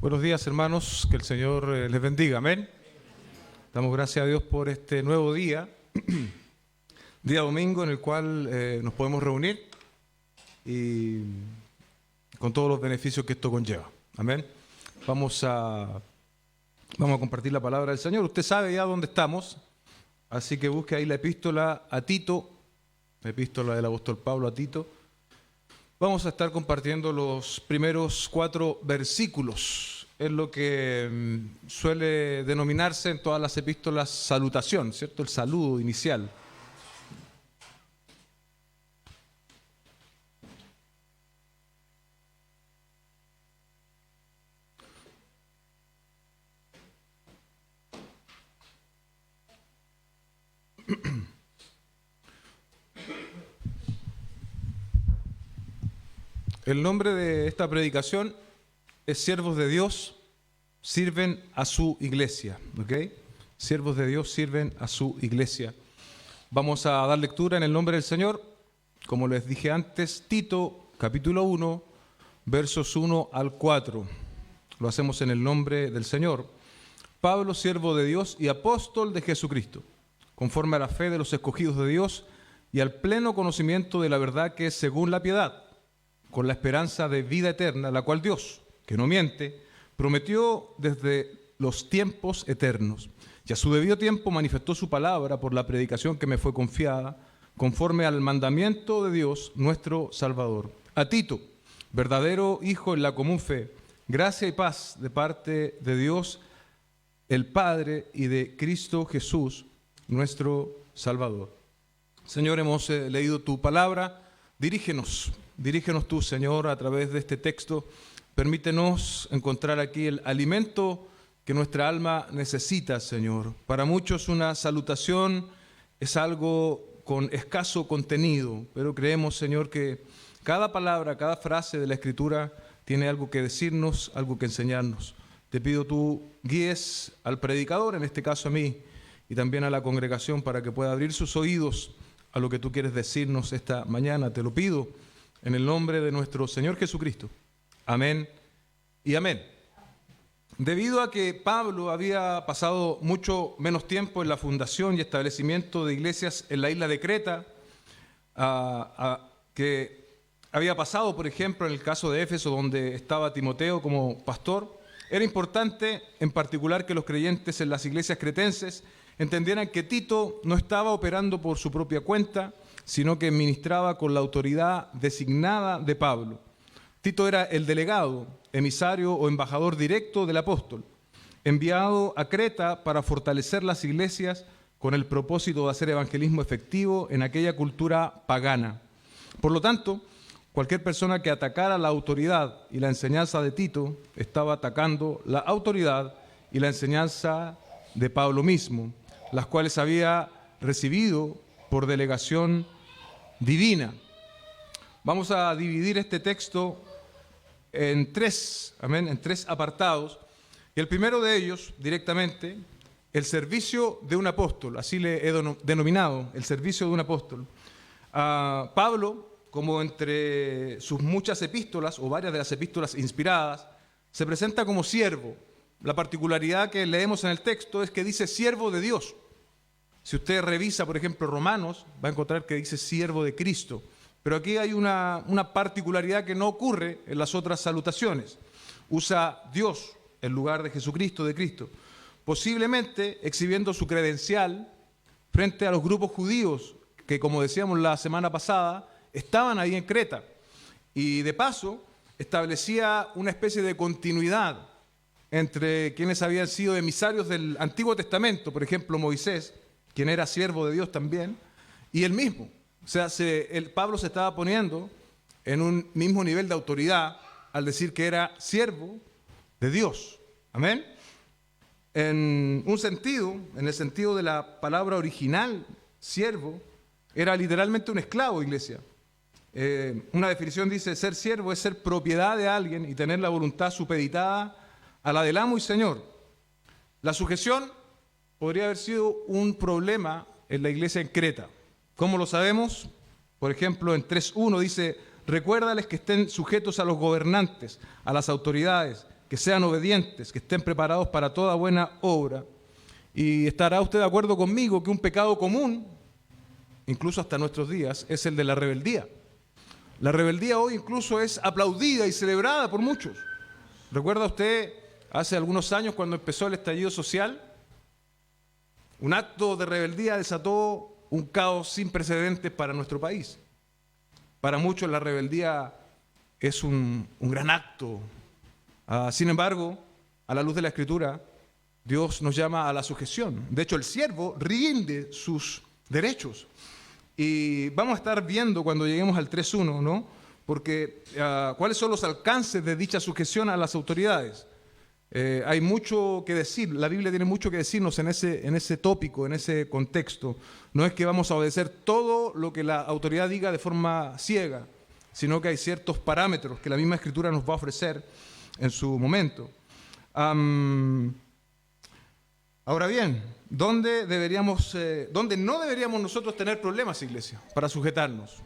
Buenos días, hermanos, que el Señor les bendiga, amén. Damos gracias a Dios por este nuevo día, día domingo, en el cual nos podemos reunir y con todos los beneficios que esto conlleva, amén. Vamos a compartir la palabra del Señor. Usted sabe ya dónde estamos, así que busque ahí la epístola a Tito, la epístola del apóstol Pablo a Tito. Vamos a estar compartiendo los primeros 4 versículos. Es lo que suele denominarse en todas las epístolas salutación, ¿cierto? El saludo inicial. El nombre de esta predicación es Siervos de Dios sirven a su iglesia, ¿ok? Siervos de Dios sirven a su iglesia. Vamos a dar lectura en el nombre del Señor. Como les dije antes, Tito, capítulo 1, versos 1 al 4. Lo hacemos en el nombre del Señor. Pablo, siervo de Dios y apóstol de Jesucristo, conforme a la fe de los escogidos de Dios y al pleno conocimiento de la verdad que es según la piedad, con la esperanza de vida eterna, la cual Dios, que no miente, prometió desde los tiempos eternos, y a su debido tiempo manifestó su palabra por la predicación que me fue confiada, conforme al mandamiento de Dios, nuestro Salvador. A Tito, verdadero hijo en la común fe, gracia y paz de parte de Dios, el Padre, y de Cristo Jesús, nuestro Salvador. Señor, hemos leído tu palabra. Dirígenos tú, Señor, a través de este texto. Permítenos encontrar aquí el alimento que nuestra alma necesita, Señor. Para muchos una salutación es algo con escaso contenido, pero creemos, Señor, que cada palabra, cada frase de la Escritura tiene algo que decirnos, algo que enseñarnos. Te pido tú guíes al predicador, en este caso a mí, y también a la congregación, para que pueda abrir sus oídos a lo que tú quieres decirnos esta mañana. Te lo pido en el nombre de nuestro Señor Jesucristo. Amén y amén. Debido a que Pablo había pasado mucho menos tiempo en la fundación y establecimiento de iglesias en la isla de Creta, que había pasado, por ejemplo, en el caso de Éfeso, donde estaba Timoteo como pastor, era importante en particular que los creyentes en las iglesias cretenses entendieran que Tito no estaba operando por su propia cuenta, sino que ministraba con la autoridad designada de Pablo. Tito era el delegado, emisario o embajador directo del apóstol, enviado a Creta para fortalecer las iglesias con el propósito de hacer evangelismo efectivo en aquella cultura pagana. Por lo tanto, cualquier persona que atacara la autoridad y la enseñanza de Tito estaba atacando la autoridad y la enseñanza de Pablo mismo, las cuales había recibido por delegación divina. Vamos a dividir este texto en 3, amén, en 3 apartados. Y el primero de ellos, directamente, el servicio de un apóstol, así le he denominado, el servicio de un apóstol. Pablo, como entre sus muchas epístolas, o varias de las epístolas inspiradas, se presenta como siervo. La particularidad que leemos en el texto es que dice siervo de Dios. Si usted revisa, por ejemplo, Romanos, va a encontrar que dice siervo de Cristo. Pero aquí hay una particularidad que no ocurre en las otras salutaciones. Usa Dios en lugar de Jesucristo, de Cristo. Posiblemente exhibiendo su credencial frente a los grupos judíos que, como decíamos la semana pasada, estaban ahí en Creta. Y de paso, establecía una especie de continuidad entre quienes habían sido emisarios del Antiguo Testamento, por ejemplo, Moisés, quien era siervo de Dios también, y él mismo. O sea, Pablo se estaba poniendo en un mismo nivel de autoridad al decir que era siervo de Dios. Amén. En un sentido, en el sentido de la palabra original, siervo, era literalmente un esclavo, iglesia. Una definición dice, ser siervo es ser propiedad de alguien y tener la voluntad supeditada a la del amo y señor. La sujeción podría haber sido un problema en la iglesia en Creta. ¿Cómo lo sabemos? Por ejemplo, en 3.1 dice, recuérdales que estén sujetos a los gobernantes, a las autoridades, que sean obedientes, que estén preparados para toda buena obra. Y estará usted de acuerdo conmigo que un pecado común, incluso hasta nuestros días, es el de la rebeldía. La rebeldía hoy incluso es aplaudida y celebrada por muchos. ¿Recuerda usted hace algunos años cuando empezó el estallido social? Un acto de rebeldía desató un caos sin precedentes para nuestro país. Para muchos la rebeldía es un gran acto. Sin embargo, a la luz de la Escritura, Dios nos llama a la sujeción. De hecho, el siervo rinde sus derechos. Y vamos a estar viendo cuando lleguemos al 3.1, ¿no? Porque cuáles son los alcances de dicha sujeción a las autoridades. Hay mucho que decir, la Biblia tiene mucho que decirnos en ese tópico, en ese contexto. No es que vamos a obedecer todo lo que la autoridad diga de forma ciega, sino que hay ciertos parámetros que la misma Escritura nos va a ofrecer en su momento. Ahora bien, ¿dónde no deberíamos nosotros tener problemas, iglesia, para sujetarnos?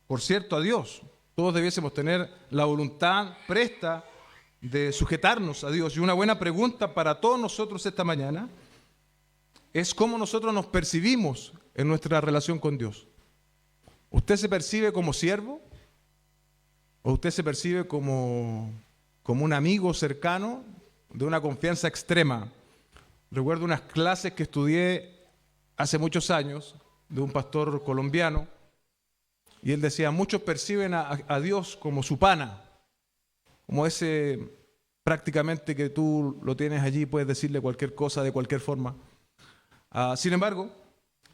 Por cierto, a Dios. Todos debiésemos tener la voluntad presta de sujetarnos a Dios. Y una buena pregunta para todos nosotros esta mañana es cómo nosotros nos percibimos en nuestra relación con Dios. ¿Usted se percibe como siervo? ¿O usted se percibe como un amigo cercano de una confianza extrema? Recuerdo unas clases que estudié hace muchos años de un pastor colombiano y él decía, muchos perciben a Dios como su pana, como ese prácticamente que tú lo tienes allí, puedes decirle cualquier cosa de cualquier forma. Sin embargo,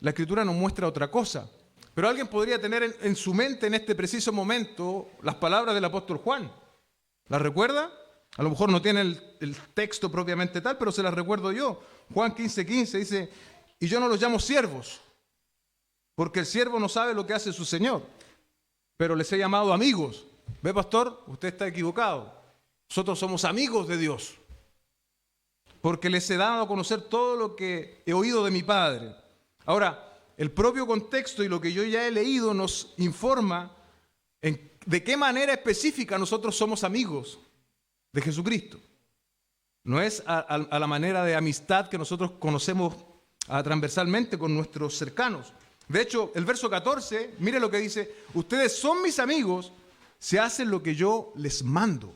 la Escritura nos muestra otra cosa. Pero alguien podría tener en su mente en este preciso momento las palabras del apóstol Juan. ¿Las recuerda? A lo mejor no tiene el texto propiamente tal, pero se las recuerdo yo. Juan 15:15 dice, y yo no los llamo siervos, porque el siervo no sabe lo que hace su Señor, pero les he llamado amigos. ¿Ve, pastor? Usted está equivocado. Nosotros somos amigos de Dios, porque les he dado a conocer todo lo que he oído de mi Padre. Ahora, el propio contexto y lo que yo ya he leído nos informa de qué manera específica nosotros somos amigos de Jesucristo. No es a la manera de amistad que nosotros conocemos transversalmente con nuestros cercanos. De hecho, el verso 14, mire lo que dice, ustedes son mis amigos si hacen lo que yo les mando.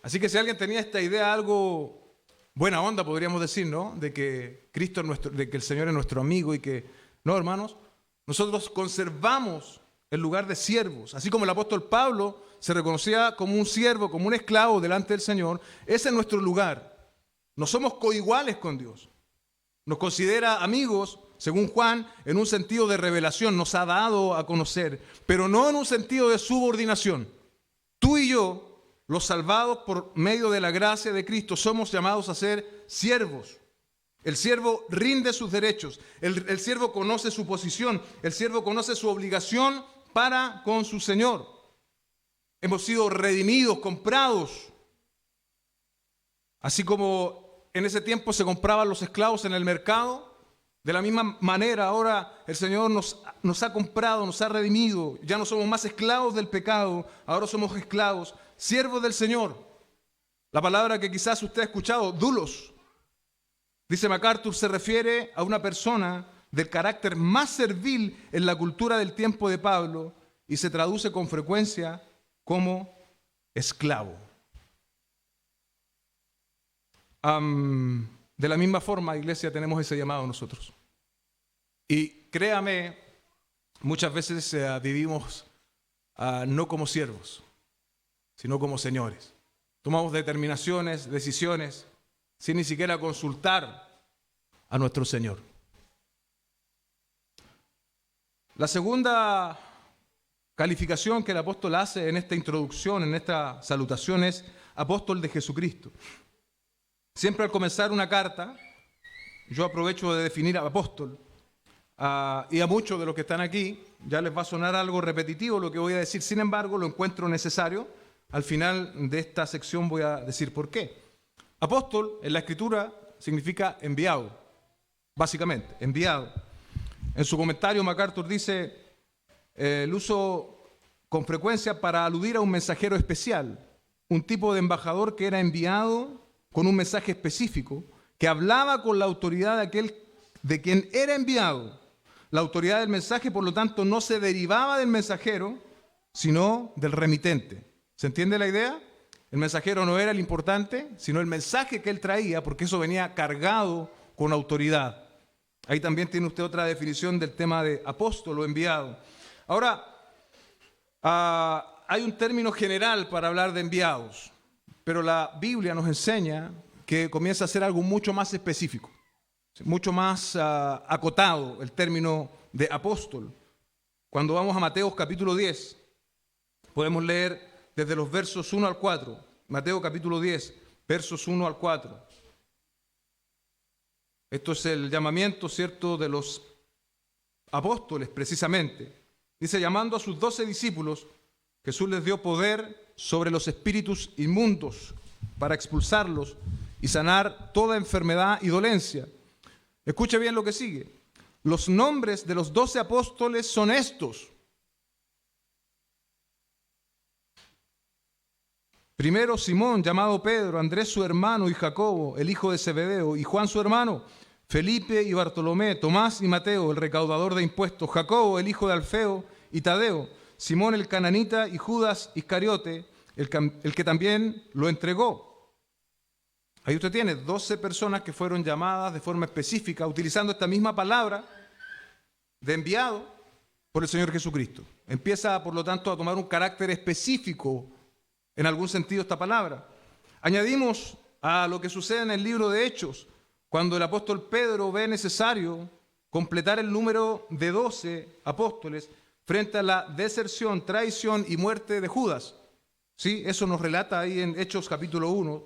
Así que si alguien tenía esta idea algo buena onda, podríamos decir, ¿no? De que Cristo es de que el Señor es nuestro amigo y que, no, hermanos, nosotros conservamos el lugar de siervos. Así como el apóstol Pablo se reconocía como un siervo, como un esclavo delante del Señor, ese es nuestro lugar. No somos coiguales con Dios. Nos considera amigos, según Juan, en un sentido de revelación, nos ha dado a conocer, pero no en un sentido de subordinación. Tú y yo, los salvados por medio de la gracia de Cristo, somos llamados a ser siervos. El siervo rinde sus derechos, el siervo conoce su posición, el siervo conoce su obligación para con su Señor. Hemos sido redimidos, comprados. Así como en ese tiempo se compraban los esclavos en el mercado, de la misma manera ahora el Señor nos ha comprado, nos ha redimido. Ya no somos más esclavos del pecado, ahora somos esclavos, siervos del Señor. La palabra que quizás usted ha escuchado, doulos, dice MacArthur, se refiere a una persona del carácter más servil en la cultura del tiempo de Pablo y se traduce con frecuencia como esclavo. De la misma forma, iglesia, tenemos ese llamado nosotros. Y créame, muchas veces vivimos no como siervos, sino como señores. Tomamos determinaciones, decisiones, sin ni siquiera consultar a nuestro Señor. La segunda calificación que el apóstol hace en esta introducción, en esta salutación, es apóstol de Jesucristo. Siempre al comenzar una carta, yo aprovecho de definir a apóstol, y a muchos de los que están aquí ya les va a sonar algo repetitivo lo que voy a decir, sin embargo lo encuentro necesario. Al final de esta sección voy a decir por qué. Apóstol en la Escritura significa enviado, básicamente, enviado. En su comentario MacArthur dice el uso con frecuencia para aludir a un mensajero especial, un tipo de embajador que era enviado con un mensaje específico, que hablaba con la autoridad de aquel de quien era enviado. La autoridad del mensaje, por lo tanto, no se derivaba del mensajero, sino del remitente. ¿Se entiende la idea? El mensajero no era el importante, sino el mensaje que él traía, porque eso venía cargado con autoridad. Ahí también tiene usted otra definición del tema de apóstol o enviado. Ahora, hay un término general para hablar de enviados, pero la Biblia nos enseña que comienza a ser algo mucho más específico, mucho más acotado el término de apóstol. Cuando vamos a Mateo capítulo 10, podemos leer desde los versos 1 al 4. Mateo capítulo 10, versos 1 al 4. Esto es el llamamiento, ¿cierto?, de los apóstoles precisamente. Dice, llamando a sus 12 discípulos, Jesús les dio poder sobre los espíritus inmundos para expulsarlos y sanar toda enfermedad y dolencia. Escuche bien lo que sigue. Los nombres de los 12 apóstoles son estos. Primero Simón, llamado Pedro, Andrés su hermano y Jacobo, el hijo de Zebedeo, y Juan su hermano, Felipe y Bartolomé, Tomás y Mateo, el recaudador de impuestos, Jacobo, el hijo de Alfeo y Tadeo, Simón el cananita y Judas Iscariote, el que también lo entregó. Ahí usted tiene 12 personas que fueron llamadas de forma específica, utilizando esta misma palabra de enviado por el Señor Jesucristo. Empieza, por lo tanto, a tomar un carácter específico en algún sentido esta palabra. Añadimos a lo que sucede en el libro de Hechos, cuando el apóstol Pedro ve necesario completar el número de 12 apóstoles frente a la deserción, traición y muerte de Judas. ¿Sí? Eso nos relata ahí en Hechos capítulo 1.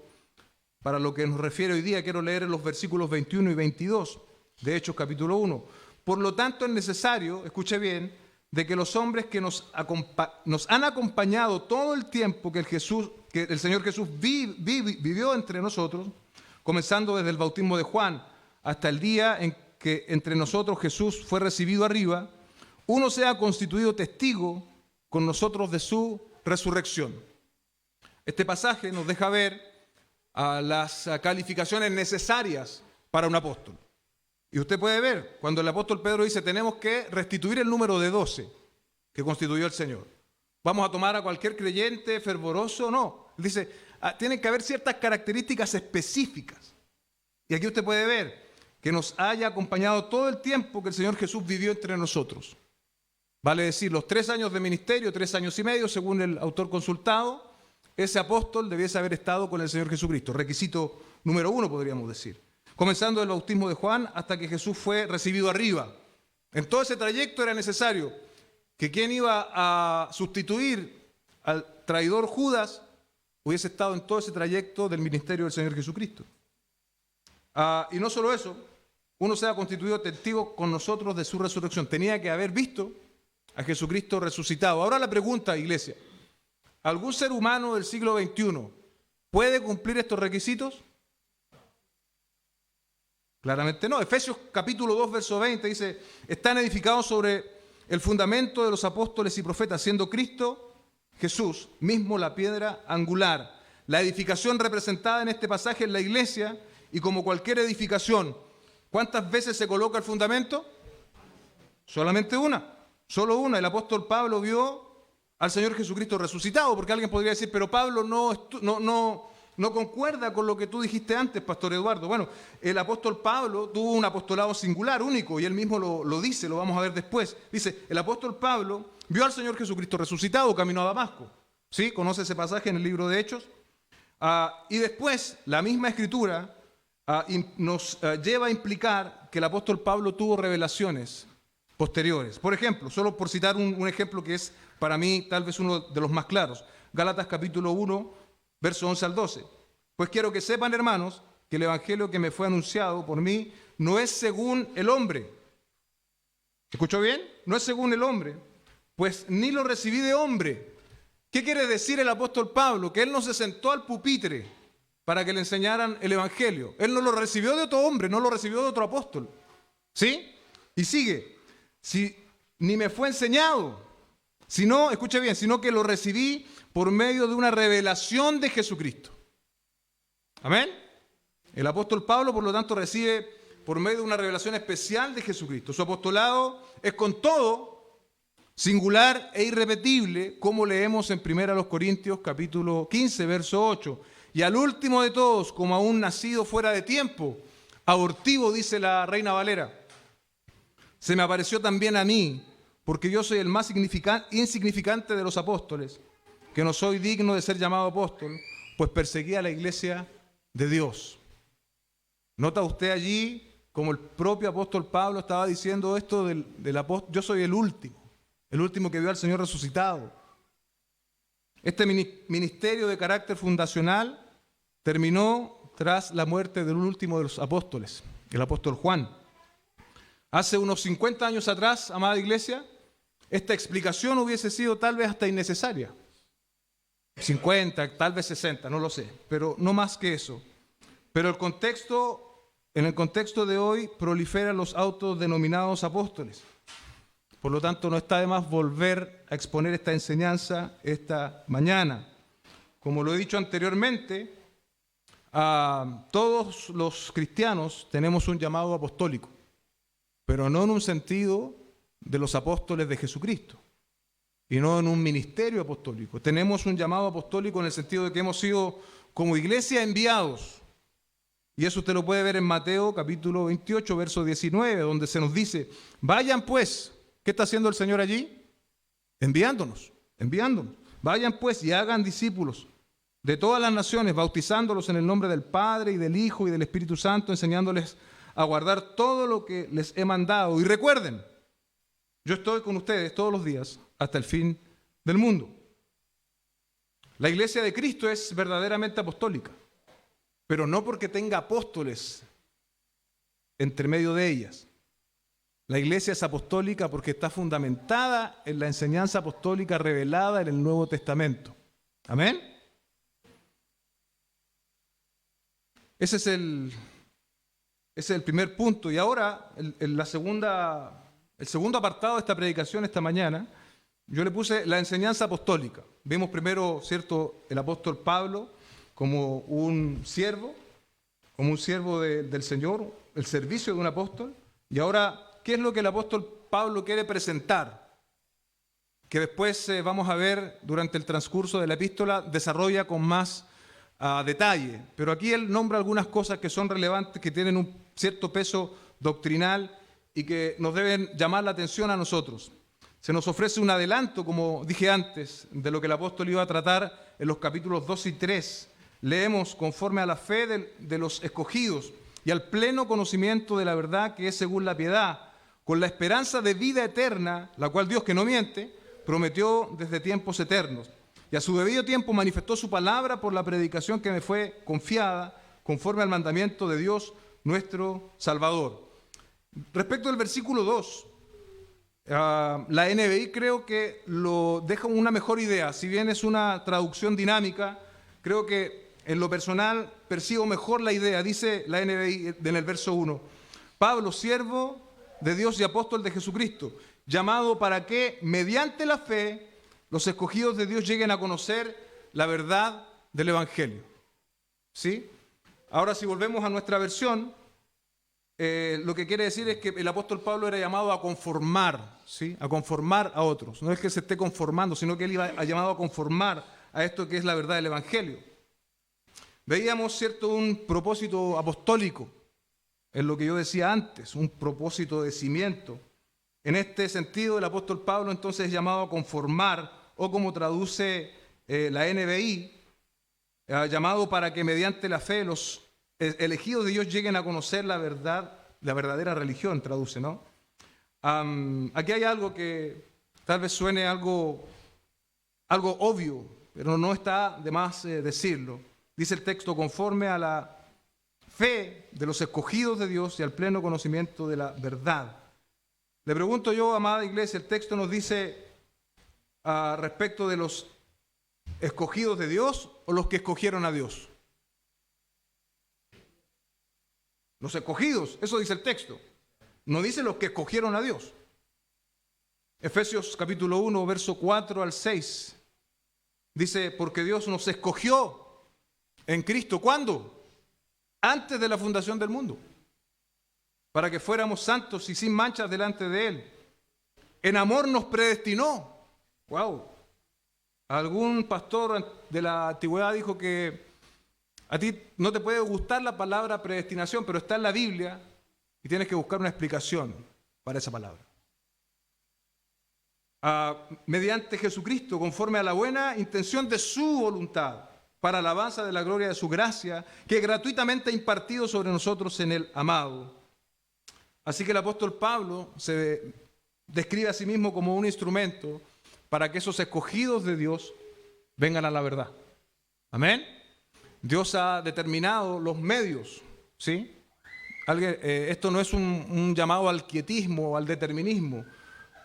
Para lo que nos refiere hoy día, quiero leer en los versículos 21 y 22 de Hechos capítulo 1. Por lo tanto, es necesario, escuche bien, de que los hombres que nos han acompañado todo el tiempo que el Señor Jesús vivió entre nosotros, comenzando desde el bautismo de Juan hasta el día en que entre nosotros Jesús fue recibido arriba, uno sea constituido testigo con nosotros de su resurrección. Este pasaje nos deja ver las calificaciones necesarias para un apóstol. Y usted puede ver, cuando el apóstol Pedro dice, tenemos que restituir el número de 12 que constituyó el Señor. ¿Vamos a tomar a cualquier creyente fervoroso? No. Él dice, tienen que haber ciertas características específicas. Y aquí usted puede ver que nos haya acompañado todo el tiempo que el Señor Jesús vivió entre nosotros. Vale decir, los 3 años de ministerio, 3 años y medio, según el autor consultado, ese apóstol debiese haber estado con el Señor Jesucristo. Requisito número 1, podríamos decir. Comenzando del bautismo de Juan hasta que Jesús fue recibido arriba. En todo ese trayecto era necesario que quien iba a sustituir al traidor Judas hubiese estado en todo ese trayecto del ministerio del Señor Jesucristo. Y no solo eso, uno se ha constituido testigo con nosotros de su resurrección. Tenía que haber visto a Jesucristo resucitado. Ahora la pregunta, iglesia, ¿algún ser humano del siglo XXI puede cumplir estos requisitos? Claramente no. Efesios capítulo 2, verso 20 dice, están edificados sobre el fundamento de los apóstoles y profetas, siendo Cristo Jesús mismo la piedra angular. La edificación representada en este pasaje es la iglesia, y como cualquier edificación, ¿cuántas veces se coloca el fundamento? Solamente una, solo una. El apóstol Pablo vio al Señor Jesucristo resucitado, porque alguien podría decir, pero Pablo no concuerda con lo que tú dijiste antes, Pastor Eduardo. Bueno, el apóstol Pablo tuvo un apostolado singular, único, y él mismo lo dice, lo vamos a ver después. Dice, el apóstol Pablo vio al Señor Jesucristo resucitado, camino a Damasco. ¿Sí? ¿Conoce ese pasaje en el libro de Hechos? Y después, la misma escritura nos lleva a implicar que el apóstol Pablo tuvo revelaciones posteriores. Por ejemplo, solo por citar un ejemplo que es para mí tal vez uno de los más claros. Gálatas capítulo 1, verso 11 al 12. Pues quiero que sepan, hermanos, que el evangelio que me fue anunciado por mí no es según el hombre. ¿Escuchó bien? No es según el hombre, pues ni lo recibí de hombre. ¿Qué quiere decir el apóstol Pablo? Que él no se sentó al pupitre para que le enseñaran el evangelio. Él no lo recibió de otro hombre, no lo recibió de otro apóstol. ¿Sí? Y sigue. Ni me fue enseñado, sino, escuche bien, sino que lo recibí por medio de una revelación de Jesucristo. Amén. El apóstol Pablo, por lo tanto, recibe por medio de una revelación especial de Jesucristo. Su apostolado es con todo singular e irrepetible, como leemos en 1 Corintios capítulo 15, verso 8. Y al último de todos, como a un nacido fuera de tiempo, abortivo, dice la Reina Valera, se me apareció también a mí, porque yo soy el más insignificante de los apóstoles, que no soy digno de ser llamado apóstol, pues perseguí a la iglesia de Dios. ¿Nota usted allí como el propio apóstol Pablo estaba diciendo esto del apóstol? Yo soy el último que vio al Señor resucitado. Este ministerio de carácter fundacional terminó tras la muerte del último de los apóstoles, el apóstol Juan. Hace unos 50 años atrás, amada iglesia, esta explicación hubiese sido tal vez hasta innecesaria. 50, tal vez 60, no lo sé, pero no más que eso. Pero en el contexto de hoy proliferan los autodenominados apóstoles. Por lo tanto, no está de más volver a exponer esta enseñanza esta mañana. Como lo he dicho anteriormente, todos los cristianos tenemos un llamado apostólico, pero no en un sentido de los apóstoles de Jesucristo y no en un ministerio apostólico. Tenemos un llamado apostólico en el sentido de que hemos sido como iglesia enviados. Y eso usted lo puede ver en Mateo capítulo 28, verso 19, donde se nos dice, vayan pues. ¿Qué está haciendo el Señor allí? Enviándonos. Vayan pues y hagan discípulos de todas las naciones, bautizándolos en el nombre del Padre y del Hijo y del Espíritu Santo, enseñándoles a guardar todo lo que les he mandado. Y recuerden, yo estoy con ustedes todos los días hasta el fin del mundo. La iglesia de Cristo es verdaderamente apostólica, pero no porque tenga apóstoles entre medio de ellas. La iglesia es apostólica porque está fundamentada en la enseñanza apostólica revelada en el Nuevo Testamento. Amén. Ese es el primer punto. Y ahora, el segundo apartado de esta predicación esta mañana, yo le puse la enseñanza apostólica. Vimos primero, ¿cierto?, el apóstol Pablo como un siervo del Señor, el servicio de un apóstol. Y ahora, ¿qué es lo que el apóstol Pablo quiere presentar? Que después vamos a ver durante el transcurso de la epístola, desarrolla con más detalle. Pero aquí él nombra algunas cosas que son relevantes, que tienen un cierto peso doctrinal y que nos deben llamar la atención a nosotros. Se nos ofrece un adelanto, como dije antes, de lo que el apóstol iba a tratar en los capítulos 2 y 3. Leemos conforme a la fe de los escogidos y al pleno conocimiento de la verdad que es según la piedad, con la esperanza de vida eterna, la cual Dios, que no miente, prometió desde tiempos eternos. Y a su debido tiempo manifestó su palabra por la predicación que me fue confiada, conforme al mandamiento de Dios, nuestro Salvador. Respecto al versículo 2, la NBI creo que lo deja una mejor idea. Si bien es una traducción dinámica, creo que en lo personal percibo mejor la idea. Dice la NBI en el verso 1, Pablo, siervo de Dios y apóstol de Jesucristo, llamado para que, mediante la fe, los escogidos de Dios lleguen a conocer la verdad del Evangelio. ¿Sí? Ahora, si volvemos a nuestra versión, lo que quiere decir es que el apóstol Pablo era llamado a conformar, ¿sí?, a conformar a otros. No es que se esté conformando, sino que él iba llamado a conformar a esto que es la verdad del Evangelio. Veíamos, ¿cierto?, un propósito apostólico, en lo que yo decía antes, un propósito de cimiento. En este sentido, el apóstol Pablo entonces es llamado a conformar, o como traduce la NBI, llamado para que mediante la fe los elegidos de Dios lleguen a conocer la verdad, la verdadera religión, traduce, ¿no? Aquí hay algo que tal vez suene algo obvio, pero no está de más decirlo. Dice el texto, conforme a la fe de los escogidos de Dios y al pleno conocimiento de la verdad. Le pregunto yo, amada iglesia, el texto nos dice respecto de los escogidos de Dios o los que escogieron a Dios. Los escogidos, eso dice el texto. No dice los que escogieron a Dios. Efesios capítulo 1, verso 4 al 6. Dice, porque Dios nos escogió en Cristo. ¿Cuándo? Antes de la fundación del mundo, para que fuéramos santos y sin manchas delante de Él. En amor nos predestinó. ¡Wow! Algún pastor de la antigüedad dijo que a ti no te puede gustar la palabra predestinación, pero está en la Biblia y tienes que buscar una explicación para esa palabra. Mediante Jesucristo, conforme a la buena intención de su voluntad, para alabanza de la gloria de su gracia, que gratuitamente ha impartido sobre nosotros en el amado. Así que el apóstol Pablo se describe a sí mismo como un instrumento para que esos escogidos de Dios vengan a la verdad. Amén. Dios ha determinado los medios, ¿sí? Esto no es un llamado al quietismo o al determinismo.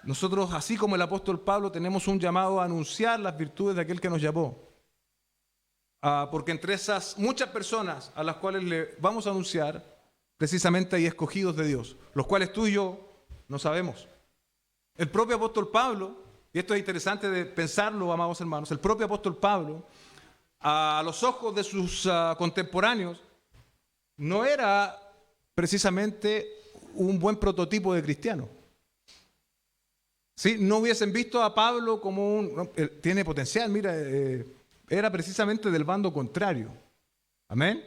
Nosotros, así como el apóstol Pablo, tenemos un llamado a anunciar las virtudes de aquel que nos llamó. Porque entre esas muchas personas a las cuales le vamos a anunciar, precisamente hay escogidos de Dios, los cuales tú y yo no sabemos. El propio apóstol Pablo, y esto es interesante de pensarlo, amados hermanos, el propio apóstol Pablo, a los ojos de sus contemporáneos, no era precisamente un buen prototipo de cristiano. ¿Sí? No hubiesen visto a Pablo como tiene potencial, mira, era precisamente del bando contrario. Amén.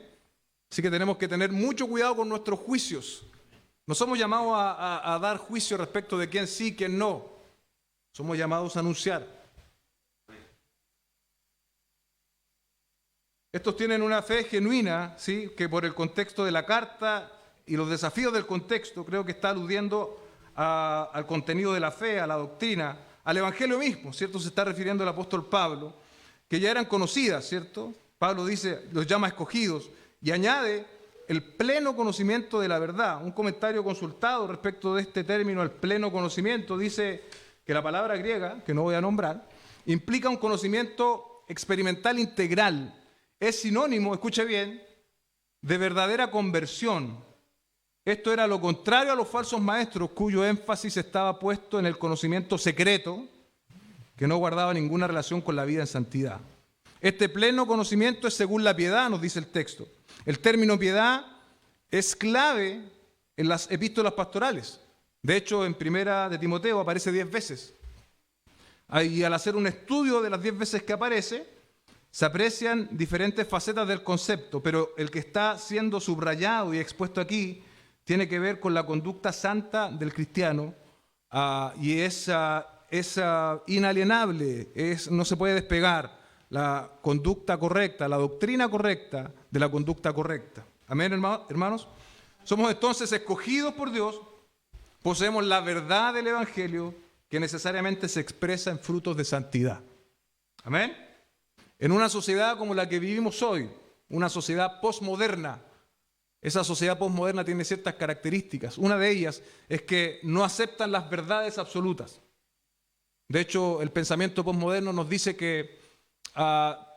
Así que tenemos que tener mucho cuidado con nuestros juicios. No somos llamados a dar juicio respecto de quién sí, quién no. Somos llamados a anunciar. Estos tienen una fe genuina, ¿sí? Que por el contexto de la carta y los desafíos del contexto, creo que está aludiendo al contenido de la fe, a la doctrina, al evangelio mismo, ¿cierto? Se está refiriendo el apóstol Pablo, que ya eran conocidas, ¿cierto? Pablo dice, los llama escogidos y añade el pleno conocimiento de la verdad. Un comentario consultado respecto de este término, el pleno conocimiento, dice que la palabra griega, que no voy a nombrar, implica un conocimiento experimental integral. Es sinónimo, escuche bien, de verdadera conversión. Esto era lo contrario a los falsos maestros, cuyo énfasis estaba puesto en el conocimiento secreto, que no guardaba ninguna relación con la vida en santidad. Este pleno conocimiento es según la piedad, nos dice el texto. El término piedad es clave en las epístolas pastorales. De hecho, en Primera de Timoteo aparece 10 veces. Y al hacer un estudio de las 10 veces que aparece, se aprecian diferentes facetas del concepto, pero el que está siendo subrayado y expuesto aquí tiene que ver con la conducta santa del cristiano y es inalienable, no se puede despegar la conducta correcta, la doctrina correcta de la conducta correcta. Amén, hermanos. Somos entonces escogidos por Dios, poseemos la verdad del Evangelio que necesariamente se expresa en frutos de santidad. Amén. En una sociedad como la que vivimos hoy, una sociedad posmoderna, esa sociedad posmoderna tiene ciertas características. Una de ellas es que no aceptan las verdades absolutas. De hecho, el pensamiento posmoderno nos dice que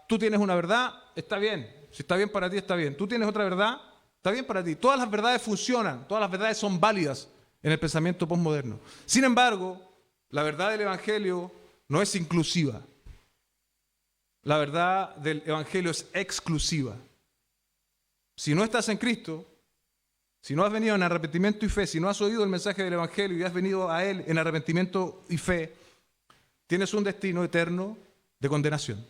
tú tienes una verdad, está bien. Si está bien para ti, está bien. Tú tienes otra verdad, está bien para ti. Todas las verdades funcionan, todas las verdades son válidas en el pensamiento posmoderno. Sin embargo, la verdad del Evangelio no es inclusiva. La verdad del Evangelio es exclusiva. Si no estás en Cristo, si no has venido en arrepentimiento y fe, si no has oído el mensaje del Evangelio y has venido a Él en arrepentimiento y fe, tienes un destino eterno de condenación.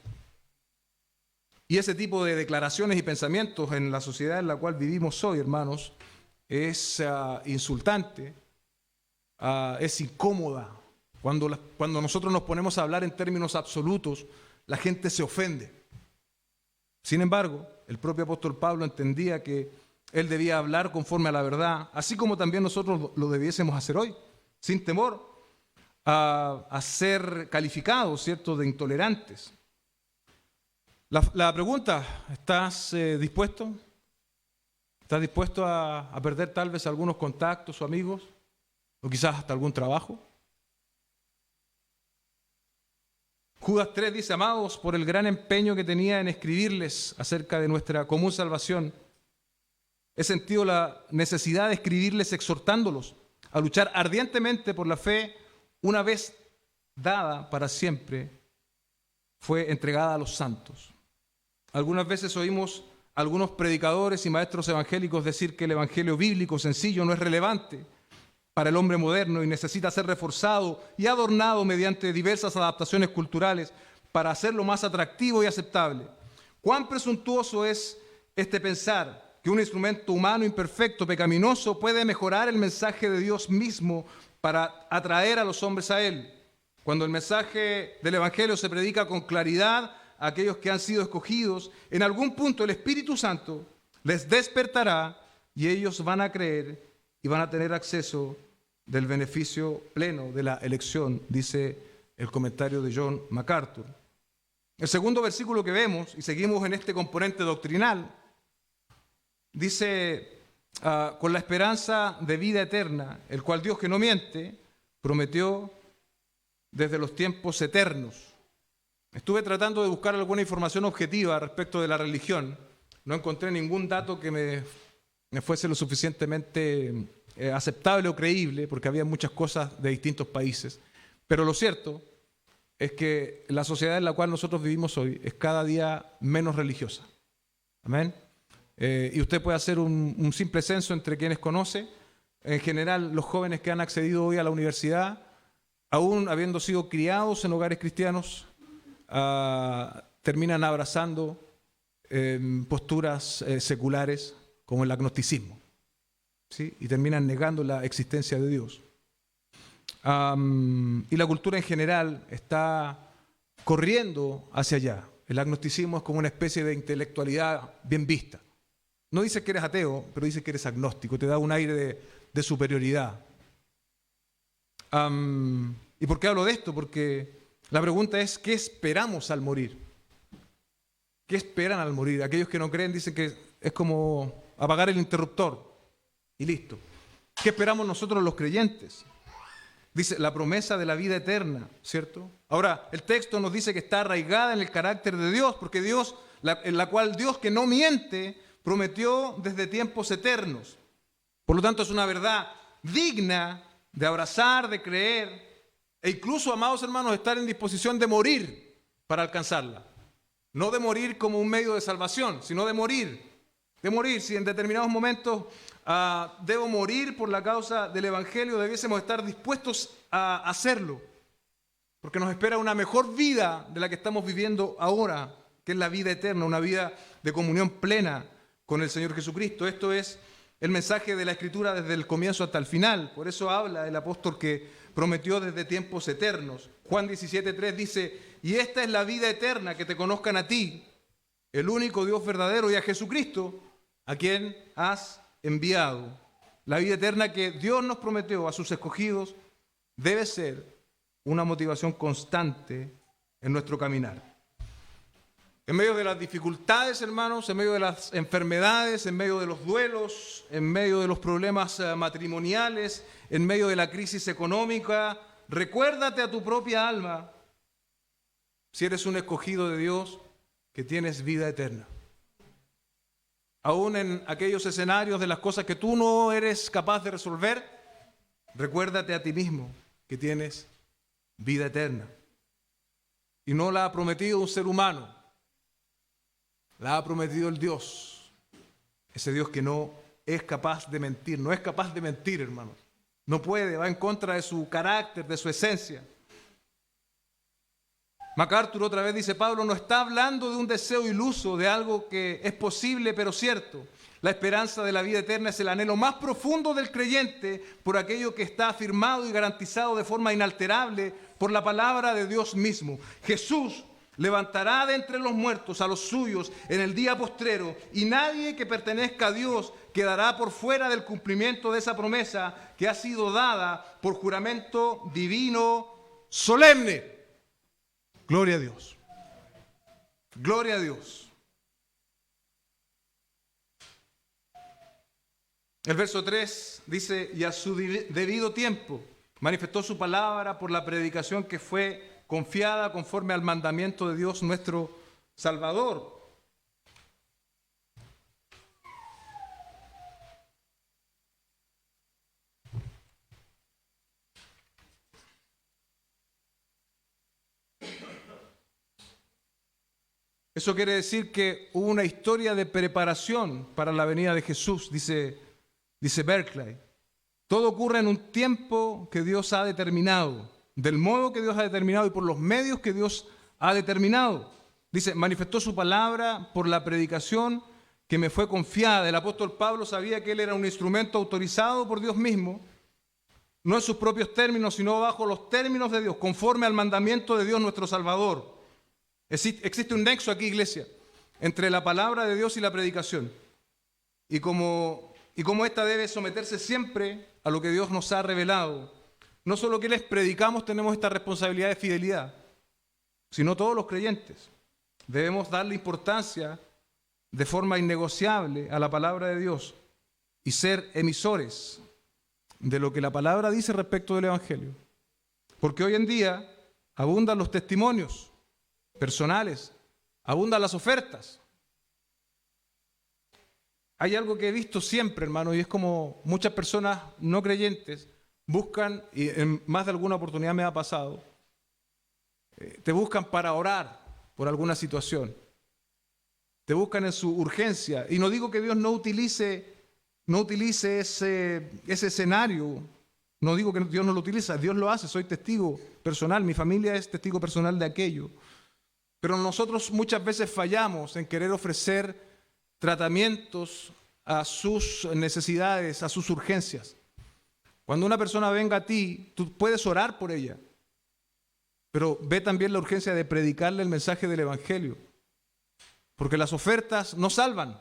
Y ese tipo de declaraciones y pensamientos en la sociedad en la cual vivimos hoy, hermanos, es insultante, es incómoda. Cuando nosotros nos ponemos a hablar en términos absolutos, la gente se ofende. Sin embargo, el propio apóstol Pablo entendía que él debía hablar conforme a la verdad, así como también nosotros lo debiésemos hacer hoy, sin temor a ser calificados, ¿cierto?, de intolerantes. La pregunta, ¿estás dispuesto? ¿Estás dispuesto a perder tal vez algunos contactos o amigos? ¿O quizás hasta algún trabajo? Judas 3 dice, amados, por el gran empeño que tenía en escribirles acerca de nuestra común salvación, he sentido la necesidad de escribirles exhortándolos a luchar ardientemente por la fe una vez dada para siempre, fue entregada a los santos. Algunas veces oímos a algunos predicadores y maestros evangélicos decir que el evangelio bíblico sencillo no es relevante para el hombre moderno y necesita ser reforzado y adornado mediante diversas adaptaciones culturales para hacerlo más atractivo y aceptable. ¿Cuán presuntuoso es este pensar que un instrumento humano imperfecto, pecaminoso, puede mejorar el mensaje de Dios mismo para atraer a los hombres a Él? Cuando el mensaje del evangelio se predica con claridad a aquellos que han sido escogidos, en algún punto el Espíritu Santo les despertará y ellos van a creer y van a tener acceso del beneficio pleno de la elección, dice el comentario de John MacArthur. El segundo versículo que vemos, y seguimos en este componente doctrinal, dice, con la esperanza de vida eterna, el cual Dios que no miente, prometió desde los tiempos eternos. Estuve tratando de buscar alguna información objetiva respecto de la religión. No encontré ningún dato que me fuese lo suficientemente aceptable o creíble, porque había muchas cosas de distintos países. Pero lo cierto es que la sociedad en la cual nosotros vivimos hoy es cada día menos religiosa. Amén. Y usted puede hacer un simple censo entre quienes conoce. En general, los jóvenes que han accedido hoy a la universidad, aún habiendo sido criados en hogares cristianos, terminan abrazando posturas seculares como el agnosticismo, ¿sí? Y terminan negando la existencia de Dios. Y la cultura en general está corriendo hacia allá. El agnosticismo es como una especie de intelectualidad bien vista. No dice que eres ateo, pero dice que eres agnóstico, te da un aire de superioridad. ¿Y por qué hablo de esto? Porque la pregunta es, ¿qué esperamos al morir? ¿Qué esperan al morir? Aquellos que no creen dicen que es como apagar el interruptor y listo. ¿Qué esperamos nosotros los creyentes? Dice la promesa de la vida eterna, ¿cierto? Ahora, el texto nos dice que está arraigada en el carácter de Dios, porque Dios, en la cual Dios que no miente, prometió desde tiempos eternos. Por lo tanto, es una verdad digna de abrazar, de creer, e incluso, amados hermanos, estar en disposición de morir para alcanzarla. No de morir como un medio de salvación, sino de morir. De morir, si en determinados momentos debo morir por la causa del Evangelio, debiésemos estar dispuestos a hacerlo. Porque nos espera una mejor vida de la que estamos viviendo ahora, que es la vida eterna, una vida de comunión plena con el Señor Jesucristo. Esto es el mensaje de la Escritura desde el comienzo hasta el final. Por eso habla el apóstol que prometió desde tiempos eternos. Juan 17:3 dice, y esta es la vida eterna, que te conozcan a ti, el único Dios verdadero, y a Jesucristo, a quien has enviado. La vida eterna que Dios nos prometió a sus escogidos debe ser una motivación constante en nuestro caminar. En medio de las dificultades, hermanos, en medio de las enfermedades, en medio de los duelos, en medio de los problemas matrimoniales, en medio de la crisis económica, recuérdate a tu propia alma, si eres un escogido de Dios, que tienes vida eterna. Aún en aquellos escenarios de las cosas que tú no eres capaz de resolver, recuérdate a ti mismo que tienes vida eterna. Y no la ha prometido un ser humano, la ha prometido el Dios, ese Dios que no es capaz de mentir, no es capaz de mentir, hermanos. No puede, va en contra de su carácter, de su esencia. MacArthur otra vez dice, Pablo no está hablando de un deseo iluso, de algo que es posible pero cierto. La esperanza de la vida eterna es el anhelo más profundo del creyente por aquello que está afirmado y garantizado de forma inalterable por la palabra de Dios mismo. Jesús levantará de entre los muertos a los suyos en el día postrero, y nadie que pertenezca a Dios quedará por fuera del cumplimiento de esa promesa que ha sido dada por juramento divino solemne. Gloria a Dios. Gloria a Dios. El verso 3 dice, y a su debido tiempo manifestó su palabra por la predicación que fue confiada conforme al mandamiento de Dios nuestro Salvador. Eso quiere decir que hubo una historia de preparación para la venida de Jesús, dice Berkeley. Todo ocurre en un tiempo que Dios ha determinado, del modo que Dios ha determinado y por los medios que Dios ha determinado. Dice, manifestó su palabra por la predicación que me fue confiada. El apóstol Pablo sabía que él era un instrumento autorizado por Dios mismo, no en sus propios términos, sino bajo los términos de Dios, conforme al mandamiento de Dios nuestro Salvador. Existe un nexo aquí, iglesia, entre la palabra de Dios y la predicación. Y como ésta debe someterse siempre a lo que Dios nos ha revelado. No solo que les predicamos tenemos esta responsabilidad de fidelidad, sino todos los creyentes. Debemos darle importancia de forma innegociable a la palabra de Dios y ser emisores de lo que la palabra dice respecto del Evangelio. Porque hoy en día abundan los testimonios personales, abundan las ofertas. Hay algo que he visto siempre, hermano, y es como muchas personas no creyentes buscan, y en más de alguna oportunidad me ha pasado, te buscan para orar por alguna situación. Te buscan en su urgencia. Y no digo que Dios no utilice ese escenario. No digo que Dios no lo utiliza, Dios lo hace, soy testigo personal, mi familia es testigo personal de aquello. Pero nosotros muchas veces fallamos en querer ofrecer tratamientos a sus necesidades, a sus urgencias. Cuando una persona venga a ti, tú puedes orar por ella, pero ve también la urgencia de predicarle el mensaje del Evangelio, porque las ofertas no salvan.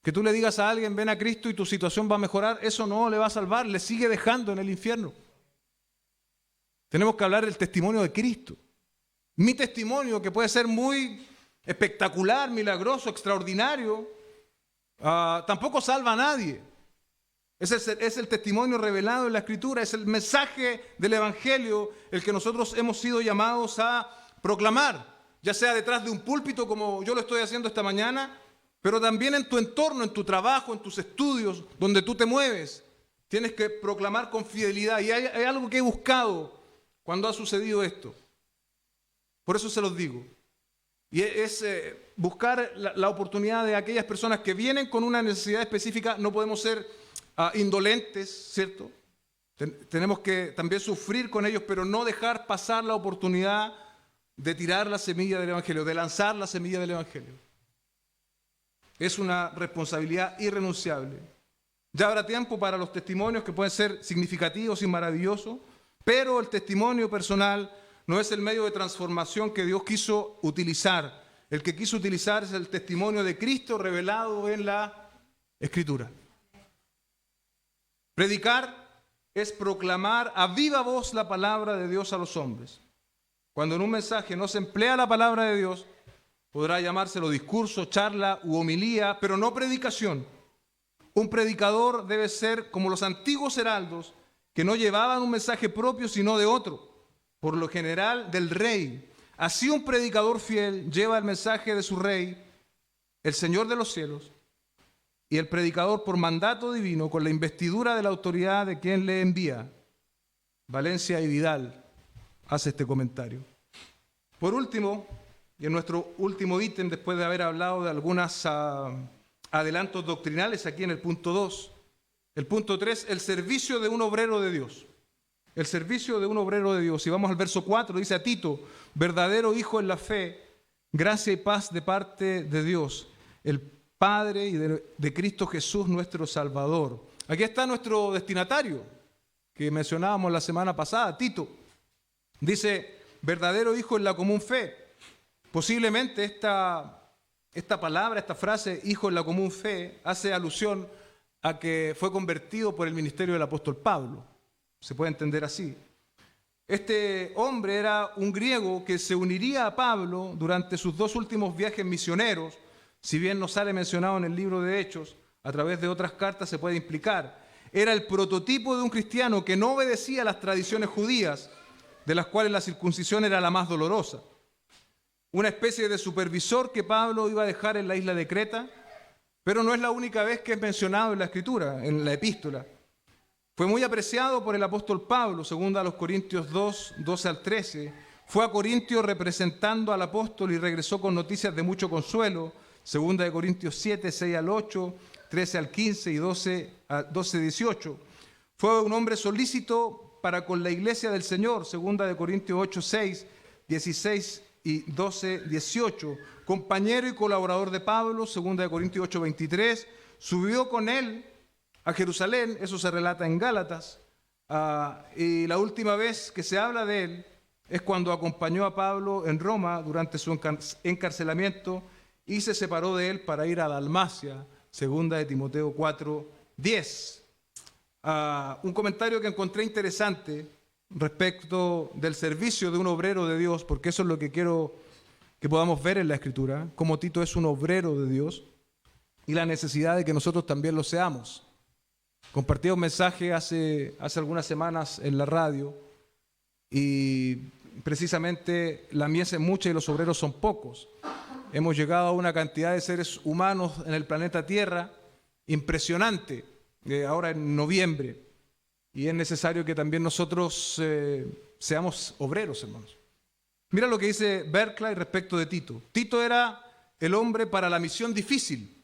Que tú le digas a alguien, ven a Cristo y tu situación va a mejorar, eso no le va a salvar, le sigue dejando en el infierno. Tenemos que hablar del testimonio de Cristo. Mi testimonio, que puede ser muy espectacular, milagroso, extraordinario, tampoco salva a nadie. Es el testimonio revelado en la Escritura, es el mensaje del Evangelio el que nosotros hemos sido llamados a proclamar, ya sea detrás de un púlpito como yo lo estoy haciendo esta mañana, pero también en tu entorno, en tu trabajo, en tus estudios, donde tú te mueves. Tienes que proclamar con fidelidad. Y hay algo que he buscado cuando ha sucedido esto. Por eso se los digo. Y es buscar la oportunidad de aquellas personas que vienen con una necesidad específica. No podemos ser indolentes, ¿cierto? Tenemos que también sufrir con ellos, pero no dejar pasar la oportunidad de tirar la semilla del Evangelio, de lanzar la semilla del Evangelio. Es una responsabilidad irrenunciable. Ya habrá tiempo para los testimonios que pueden ser significativos y maravillosos, pero el testimonio personal no es el medio de transformación que Dios quiso utilizar. El que quiso utilizar es el testimonio de Cristo revelado en la Escritura. Predicar es proclamar a viva voz la palabra de Dios a los hombres. Cuando en un mensaje no se emplea la palabra de Dios, podrá llamárselo discurso, charla u homilía, pero no predicación. Un predicador debe ser como los antiguos heraldos, que no llevaban un mensaje propio sino de otro, por lo general del rey. Así un predicador fiel lleva el mensaje de su rey, el Señor de los cielos, y el predicador por mandato divino, con la investidura de la autoridad de quien le envía. Valencia y Vidal hace este comentario. Por último, y en nuestro último ítem, después de haber hablado de algunos adelantos doctrinales aquí en el punto 2, el punto 3, el servicio de un obrero de Dios. El servicio de un obrero de Dios. Y vamos al verso 4, dice a Tito, verdadero hijo en la fe, gracia y paz de parte de Dios, el Padre y de Cristo Jesús nuestro Salvador. Aquí está nuestro destinatario, que mencionábamos la semana pasada, Tito. Dice, verdadero hijo en la común fe. Posiblemente esta palabra, esta frase, hijo en la común fe, hace alusión a que fue convertido por el ministerio del apóstol Pablo. Se puede entender así. Este hombre era un griego que se uniría a Pablo durante sus 2 últimos viajes misioneros. Si bien no sale mencionado en el libro de Hechos, a través de otras cartas se puede implicar. Era el prototipo de un cristiano que no obedecía a las tradiciones judías, de las cuales la circuncisión era la más dolorosa. Una especie de supervisor que Pablo iba a dejar en la isla de Creta, pero no es la única vez que es mencionado en la Escritura, en la epístola. Fue muy apreciado por el apóstol Pablo, según a los Corintios 2, 12 al 13, Fue a Corintios representando al apóstol y regresó con noticias de mucho consuelo. 2 Corintios 7, 6 al 8, 13 al 15 y 12, 18. Fue un hombre solícito para con la iglesia del Señor. 2 Corintios 8, 6, 16 y 12, 18. Compañero y colaborador de Pablo. 2 Corintios 8, 23. Subió con él a Jerusalén. Eso se relata en Gálatas. Y la última vez que se habla de él es cuando acompañó a Pablo en Roma durante su encarcelamiento y se separó de él para ir a Dalmacia, 2 Timoteo 4, 10. Un comentario que encontré interesante respecto del servicio de un obrero de Dios, porque eso es lo que quiero que podamos ver en la Escritura, cómo Tito es un obrero de Dios y la necesidad de que nosotros también lo seamos. Compartí un mensaje hace algunas semanas en la radio y precisamente la mies es mucha y los obreros son pocos. Hemos llegado a una cantidad de seres humanos en el planeta Tierra impresionante, ahora en noviembre, y es necesario que también nosotros seamos obreros, hermanos. Mira lo que dice Berkeley respecto de Tito. Tito era el hombre para la misión difícil.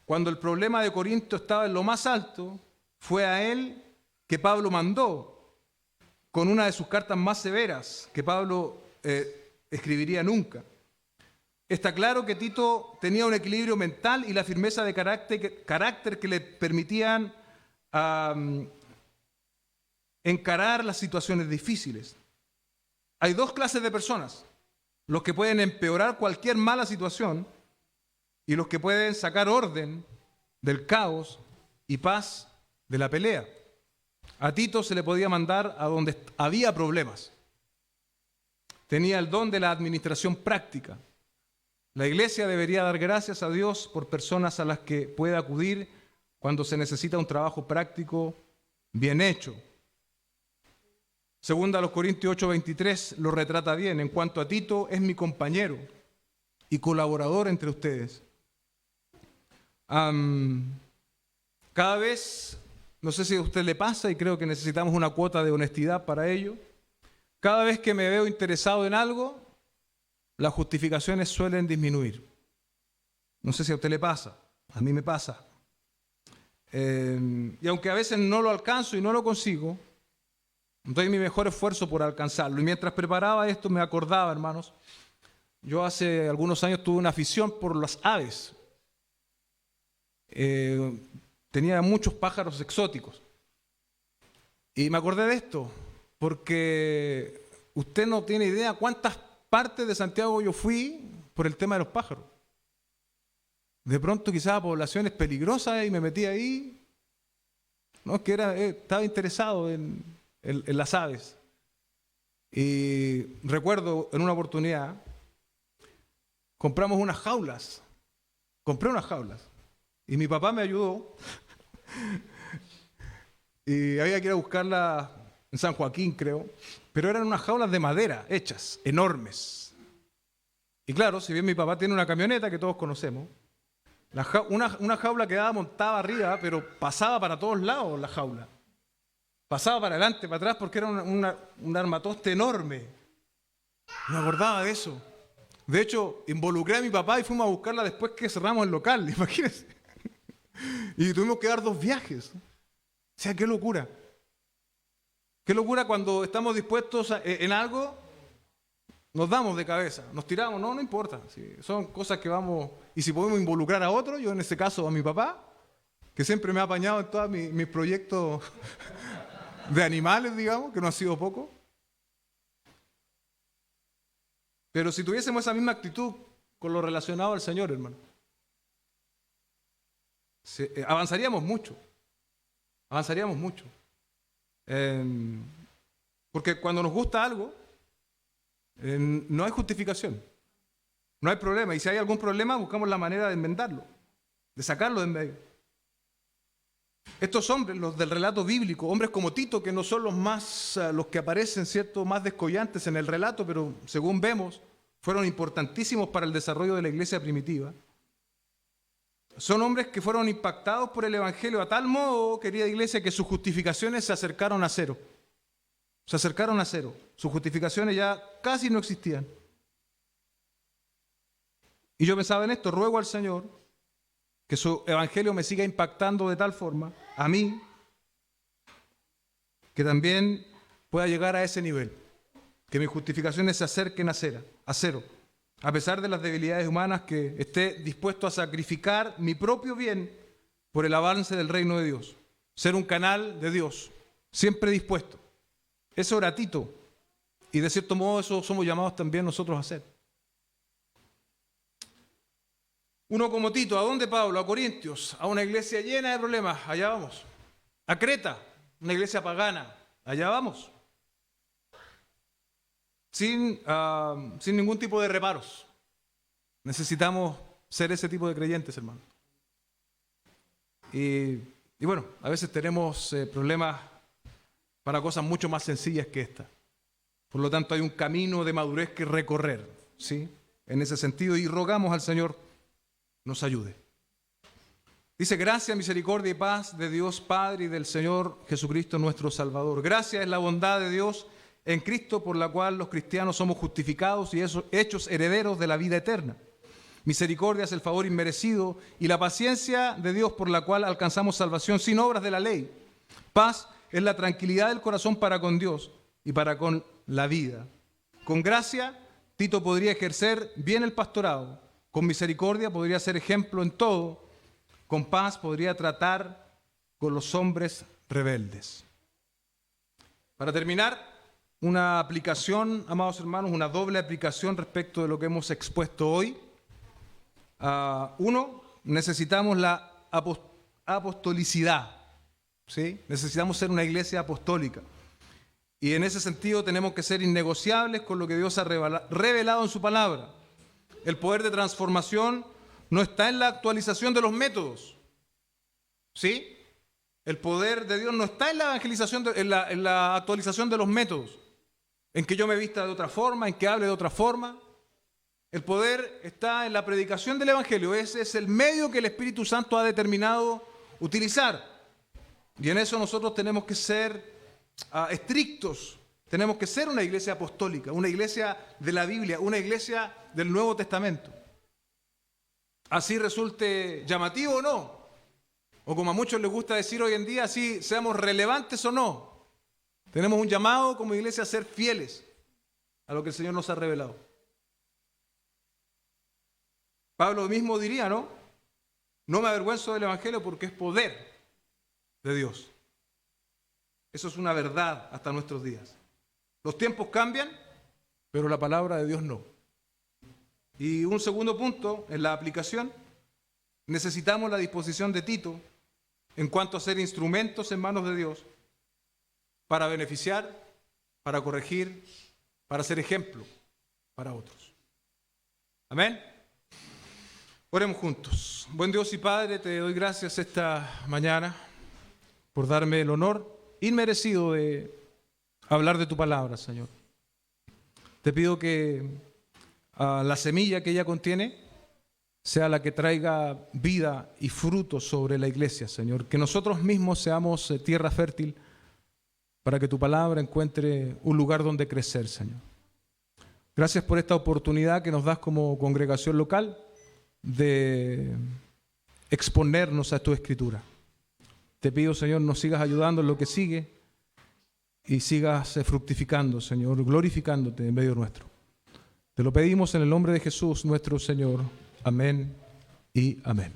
Cuando el problema de Corinto estaba en lo más alto, fue a él que Pablo mandó con una de sus cartas más severas que Pablo escribiría nunca. Está claro que Tito tenía un equilibrio mental y la firmeza de carácter que le permitían encarar las situaciones difíciles. Hay dos clases de personas: los que pueden empeorar cualquier mala situación y los que pueden sacar orden del caos y paz de la pelea. A Tito se le podía mandar a donde había problemas. Tenía el don de la administración práctica. La iglesia debería dar gracias a Dios por personas a las que puede acudir cuando se necesita un trabajo práctico bien hecho. 2 Corintios 8:23 lo retrata bien. En cuanto a Tito, es mi compañero y colaborador entre ustedes. Cada vez, no sé si a usted le pasa, y creo que necesitamos una cuota de honestidad para ello, cada vez que me veo interesado en algo, las justificaciones suelen disminuir. No sé si a usted le pasa, a mí me pasa. Y aunque a veces no lo alcanzo y no lo consigo, doy mi mejor esfuerzo por alcanzarlo. Y mientras preparaba esto me acordaba, hermanos, yo hace algunos años tuve una afición por las aves. Tenía muchos pájaros exóticos. Y me acordé de esto, porque usted no tiene idea cuántas partes de Santiago yo fui por el tema de los pájaros. De pronto quizás a poblaciones peligrosas y me metí ahí. No, es que estaba interesado en las aves. Y recuerdo en una oportunidad, compré unas jaulas. Y mi papá me ayudó. Y había que ir a buscarla en San Joaquín, creo. Pero eran unas jaulas de madera hechas, enormes. Y claro, si bien mi papá tiene una camioneta que todos conocemos, una jaula quedaba montada arriba, pero pasaba para todos lados la jaula. Pasaba para adelante, para atrás, porque era un armatoste enorme. Me acordaba de eso. De hecho, involucré a mi papá y fuimos a buscarla después que cerramos el local, imagínense. Y tuvimos que dar 2 viajes. O sea, qué locura. Qué locura cuando estamos dispuestos en algo, nos damos de cabeza, nos tiramos, no importa. Sí, son cosas que vamos, y si podemos involucrar a otro, yo en este caso a mi papá, que siempre me ha apañado en todos mis proyectos de animales, digamos, que no ha sido poco. Pero si tuviésemos esa misma actitud con lo relacionado al Señor, hermano, avanzaríamos mucho. Porque cuando nos gusta algo, no hay justificación, no hay problema. Y si hay algún problema, buscamos la manera de enmendarlo, de sacarlo de en medio. Estos hombres, los del relato bíblico, hombres como Tito, que no son los que aparecen, ¿cierto?, más descollantes en el relato, pero según vemos, fueron importantísimos para el desarrollo de la iglesia primitiva. Son hombres que fueron impactados por el Evangelio a tal modo, querida iglesia, que sus justificaciones se acercaron a cero. Se acercaron a cero. Sus justificaciones ya casi no existían. Y yo pensaba en esto, ruego al Señor que su evangelio me siga impactando de tal forma, a mí, que también pueda llegar a ese nivel, que mis justificaciones se acerquen a cero, a pesar de las debilidades humanas, que esté dispuesto a sacrificar mi propio bien por el avance del reino de Dios, ser un canal de Dios, siempre dispuesto. Eso era Tito, y de cierto modo eso somos llamados también nosotros a hacer. Uno como Tito, ¿a dónde, Pablo? A Corintios, a una iglesia llena de problemas, allá vamos. A Creta, una iglesia pagana, allá vamos. Sin ningún tipo de reparos. Necesitamos ser ese tipo de creyentes, hermano. Y bueno, a veces tenemos problemas para cosas mucho más sencillas que esta. Por lo tanto, hay un camino de madurez que recorrer, ¿sí? En ese sentido, y rogamos al Señor nos ayude. Dice: gracia, misericordia y paz de Dios Padre y del Señor Jesucristo nuestro Salvador. Gracia es la bondad de Dios en Cristo, por la cual los cristianos somos justificados y hechos herederos de la vida eterna. Misericordia es el favor inmerecido y la paciencia de Dios, por la cual alcanzamos salvación sin obras de la ley. Paz es la tranquilidad del corazón para con Dios y para con la vida. Con gracia, Tito podría ejercer bien el pastorado. Con misericordia podría ser ejemplo en todo. Con paz podría tratar con los hombres rebeldes. Para terminar, una aplicación, amados hermanos, una doble aplicación respecto de lo que hemos expuesto hoy. Uno, necesitamos la apostolicidad, ¿sí? Necesitamos ser una iglesia apostólica. Y en ese sentido tenemos que ser innegociables con lo que Dios ha revelado en su palabra. El poder de transformación no está en la actualización de los métodos, ¿sí? El poder de Dios no está en la evangelización, en la actualización de los métodos, en que yo me vista de otra forma, en que hable de otra forma. El poder está en la predicación del Evangelio. Ese es el medio que el Espíritu Santo ha determinado utilizar. Y en eso nosotros tenemos que ser estrictos. Tenemos que ser una iglesia apostólica, una iglesia de la Biblia, una iglesia del Nuevo Testamento. Así resulte llamativo o no, o como a muchos les gusta decir hoy en día, así seamos relevantes o no. Tenemos un llamado como iglesia a ser fieles a lo que el Señor nos ha revelado. Pablo mismo diría, ¿no? No me avergüenzo del Evangelio porque es poder de Dios. Eso es una verdad hasta nuestros días. Los tiempos cambian, pero la palabra de Dios no. Y un segundo punto en la aplicación, necesitamos la disposición de Tito en cuanto a ser instrumentos en manos de Dios para beneficiar, para corregir, para ser ejemplo para otros. Amén. Oremos juntos. Buen Dios y Padre, te doy gracias esta mañana por darme el honor inmerecido de hablar de tu palabra, Señor. Te pido que la semilla que ella contiene sea la que traiga vida y fruto sobre la iglesia, Señor. Que nosotros mismos seamos tierra fértil para que tu palabra encuentre un lugar donde crecer, Señor. Gracias por esta oportunidad que nos das como congregación local de exponernos a tu escritura. Te pido, Señor, nos sigas ayudando en lo que sigue y sigas fructificando, Señor, glorificándote en medio nuestro. Te lo pedimos en el nombre de Jesús, nuestro Señor. Amén y amén.